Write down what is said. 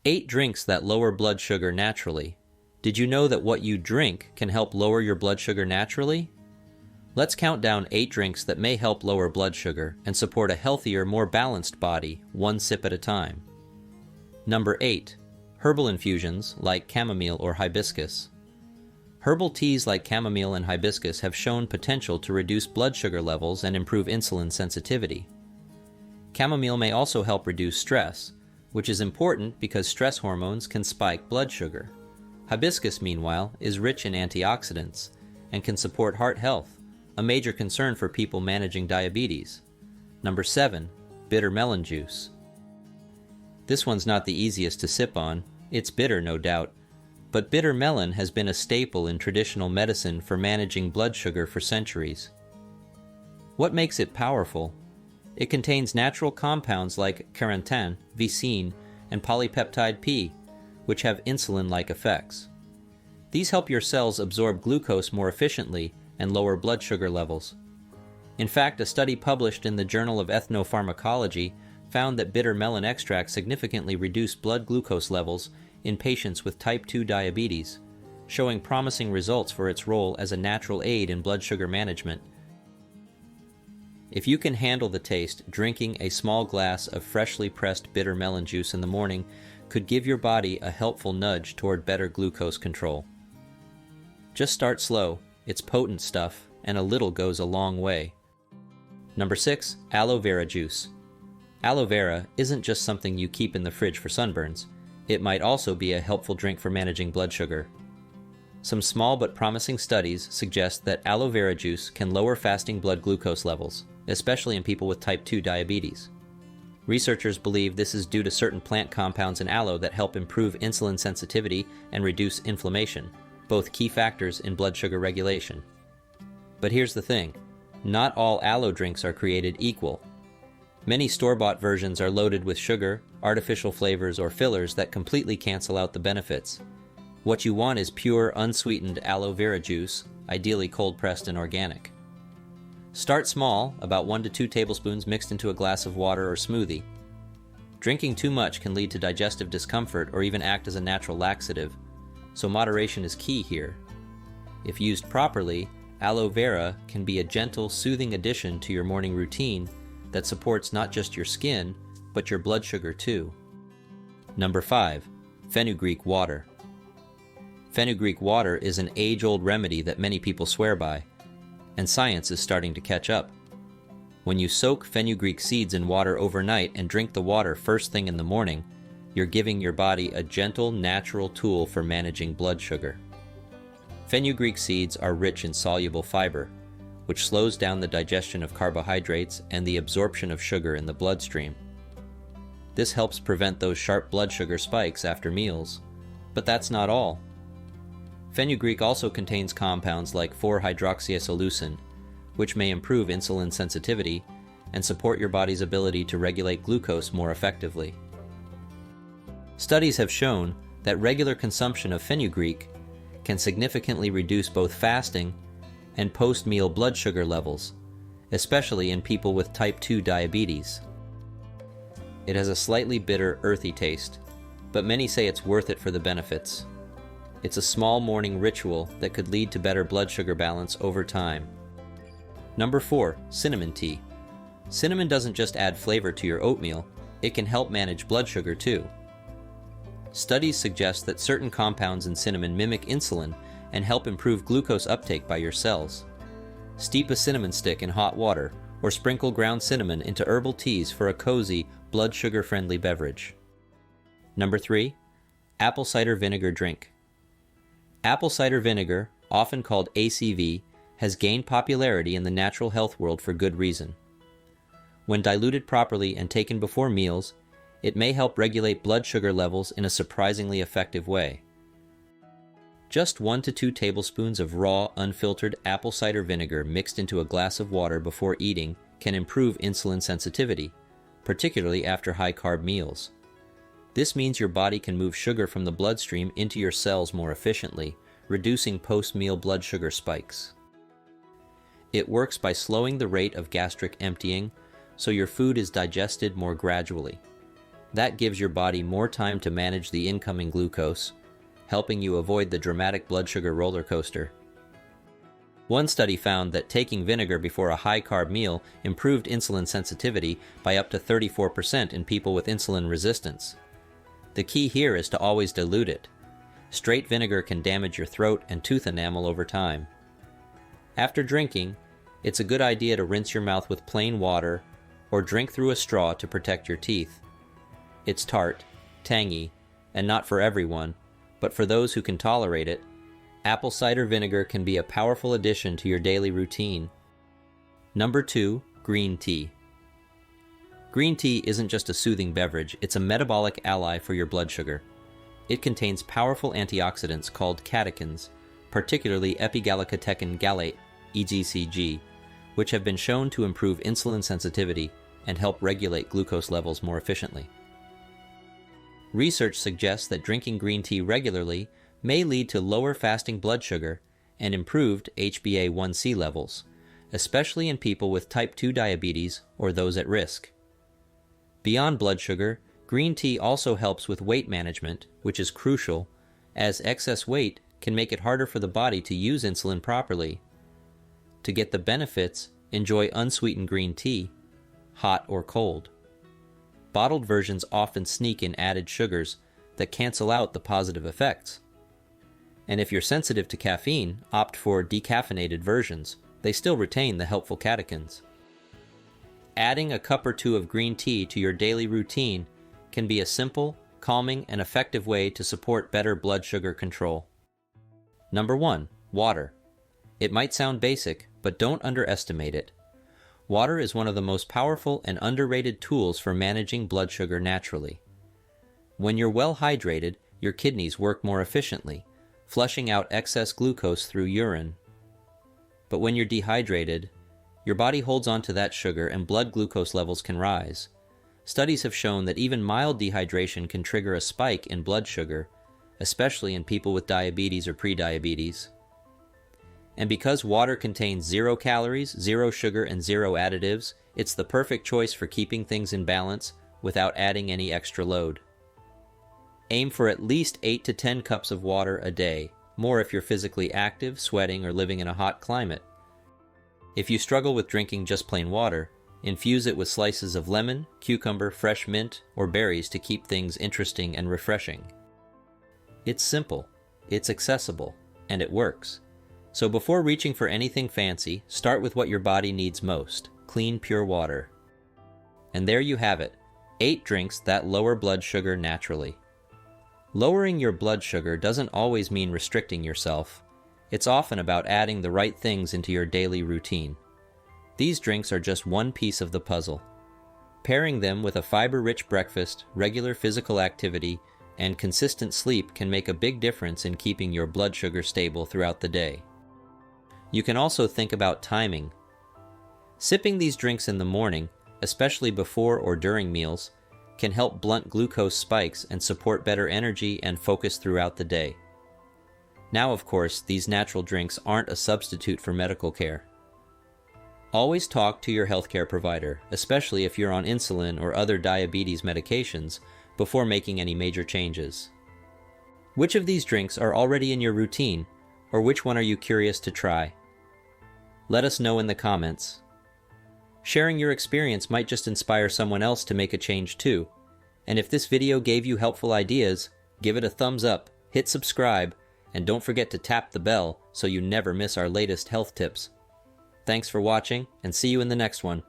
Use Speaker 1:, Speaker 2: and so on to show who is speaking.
Speaker 1: 8 drinks that lower blood sugar naturally. Did you know that what you drink can help lower your blood sugar naturally? Let's count down 8 drinks that may help lower blood sugar and support a healthier, more balanced body, one sip at a time. Number 8. Herbal infusions like chamomile or hibiscus. Herbal teas like chamomile and hibiscus have shown potential to reduce blood sugar levels and improve insulin sensitivity. Chamomile may also help reduce stress, which is important because stress hormones can spike blood sugar. Hibiscus, meanwhile, is rich in antioxidants and can support heart health, a major concern for people managing diabetes. Number 7. Bitter melon juice. This one's not the easiest to sip on. It's bitter, no doubt. But bitter melon has been a staple in traditional medicine for managing blood sugar for centuries. What makes it powerful? It contains natural compounds like carnitine, vicine, and polypeptide P, which have insulin-like effects. These help your cells absorb glucose more efficiently and lower blood sugar levels. In fact, a study published in the Journal of Ethnopharmacology found that bitter melon extract significantly reduced blood glucose levels in patients with type 2 diabetes, showing promising results for its role as a natural aid in blood sugar management. If you can handle the taste, drinking a small glass of freshly pressed bitter melon juice in the morning could give your body a helpful nudge toward better glucose control. Just start slow. It's potent stuff, and a little goes a long way. Number 6. Aloe vera juice. Aloe vera isn't just something you keep in the fridge for sunburns. It might also be a helpful drink for managing blood sugar. Some small but promising studies suggest that aloe vera juice can lower fasting blood glucose levels, especially in people with type 2 diabetes. Researchers believe this is due to certain plant compounds in aloe that help improve insulin sensitivity and reduce inflammation, both key factors in blood sugar regulation. But here's the thing, not all aloe drinks are created equal. Many store-bought versions are loaded with sugar, artificial flavors, or fillers that completely cancel out the benefits. What you want is pure, unsweetened aloe vera juice, ideally cold-pressed and organic. Start small, about 1 to 2 tablespoons mixed into a glass of water or smoothie. Drinking too much can lead to digestive discomfort or even act as a natural laxative, so moderation is key here. If used properly, aloe vera can be a gentle, soothing addition to your morning routine that supports not just your skin, but your blood sugar too. Number 5. Fenugreek water. Fenugreek water is an age-old remedy that many people swear by, and science is starting to catch up. When you soak fenugreek seeds in water overnight and drink the water first thing in the morning, you're giving your body a gentle, natural tool for managing blood sugar. Fenugreek seeds are rich in soluble fiber, which slows down the digestion of carbohydrates and the absorption of sugar in the bloodstream. This helps prevent those sharp blood sugar spikes after meals. But that's not all. Fenugreek also contains compounds like 4-hydroxyisoleucine, which may improve insulin sensitivity and support your body's ability to regulate glucose more effectively. Studies have shown that regular consumption of fenugreek can significantly reduce both fasting and post-meal blood sugar levels, especially in people with type 2 diabetes. It has a slightly bitter, earthy taste, but many say it's worth it for the benefits. It's a small morning ritual that could lead to better blood sugar balance over time. Number 4. Cinnamon tea. Cinnamon doesn't just add flavor to your oatmeal, it can help manage blood sugar too. Studies suggest that certain compounds in cinnamon mimic insulin and help improve glucose uptake by your cells. Steep a cinnamon stick in hot water or sprinkle ground cinnamon into herbal teas for a cozy, blood sugar-friendly beverage. Number 3. Apple cider vinegar drink. Apple cider vinegar, often called ACV, has gained popularity in the natural health world for good reason. When diluted properly and taken before meals, it may help regulate blood sugar levels in a surprisingly effective way. Just 1 to 2 tablespoons of raw, unfiltered apple cider vinegar mixed into a glass of water before eating can improve insulin sensitivity, particularly after high-carb meals. This means your body can move sugar from the bloodstream into your cells more efficiently, reducing post-meal blood sugar spikes. It works by slowing the rate of gastric emptying, so your food is digested more gradually. That gives your body more time to manage the incoming glucose, helping you avoid the dramatic blood sugar roller coaster. One study found that taking vinegar before a high-carb meal improved insulin sensitivity by up to 34% in people with insulin resistance. The key here is to always dilute it. Straight vinegar can damage your throat and tooth enamel over time. After drinking, it's a good idea to rinse your mouth with plain water or drink through a straw to protect your teeth. It's tart, tangy, and not for everyone, but for those who can tolerate it, apple cider vinegar can be a powerful addition to your daily routine. Number 2, green tea. Green tea isn't just a soothing beverage, it's a metabolic ally for your blood sugar. It contains powerful antioxidants called catechins, particularly epigallocatechin gallate, EGCG, which have been shown to improve insulin sensitivity and help regulate glucose levels more efficiently. Research suggests that drinking green tea regularly may lead to lower fasting blood sugar and improved HbA1c levels, especially in people with type 2 diabetes or those at risk. Beyond blood sugar, green tea also helps with weight management, which is crucial, as excess weight can make it harder for the body to use insulin properly. To get the benefits, enjoy unsweetened green tea, hot or cold. Bottled versions often sneak in added sugars that cancel out the positive effects. And if you're sensitive to caffeine, opt for decaffeinated versions. They still retain the helpful catechins. Adding a cup or two of green tea to your daily routine can be a simple, calming, and effective way to support better blood sugar control. Number 1, water. It might sound basic, but don't underestimate it. Water is one of the most powerful and underrated tools for managing blood sugar naturally. When you're well hydrated, your kidneys work more efficiently, flushing out excess glucose through urine. But when you're dehydrated, your body holds on to that sugar and blood glucose levels can rise. Studies have shown that even mild dehydration can trigger a spike in blood sugar, especially in people with diabetes or prediabetes. And because water contains 0 calories, 0 sugar, and 0 additives, it's the perfect choice for keeping things in balance without adding any extra load. Aim for at least 8 to 10 cups of water a day, more if you're physically active, sweating, or living in a hot climate. If you struggle with drinking just plain water, infuse it with slices of lemon, cucumber, fresh mint, or berries to keep things interesting and refreshing. It's simple, it's accessible, and it works. So before reaching for anything fancy, start with what your body needs most: clean, pure water. And there you have it, 8 drinks that lower blood sugar naturally. Lowering your blood sugar doesn't always mean restricting yourself. It's often about adding the right things into your daily routine. These drinks are just one piece of the puzzle. Pairing them with a fiber-rich breakfast, regular physical activity, and consistent sleep can make a big difference in keeping your blood sugar stable throughout the day. You can also think about timing. Sipping these drinks in the morning, especially before or during meals, can help blunt glucose spikes and support better energy and focus throughout the day. Now, of course, these natural drinks aren't a substitute for medical care. Always talk to your healthcare provider, especially if you're on insulin or other diabetes medications, before making any major changes. Which of these drinks are already in your routine, or which one are you curious to try? Let us know in the comments. Sharing your experience might just inspire someone else to make a change too. And if this video gave you helpful ideas, give it a thumbs up, hit subscribe, and don't forget to tap the bell so you never miss our latest health tips. Thanks for watching, and see you in the next one.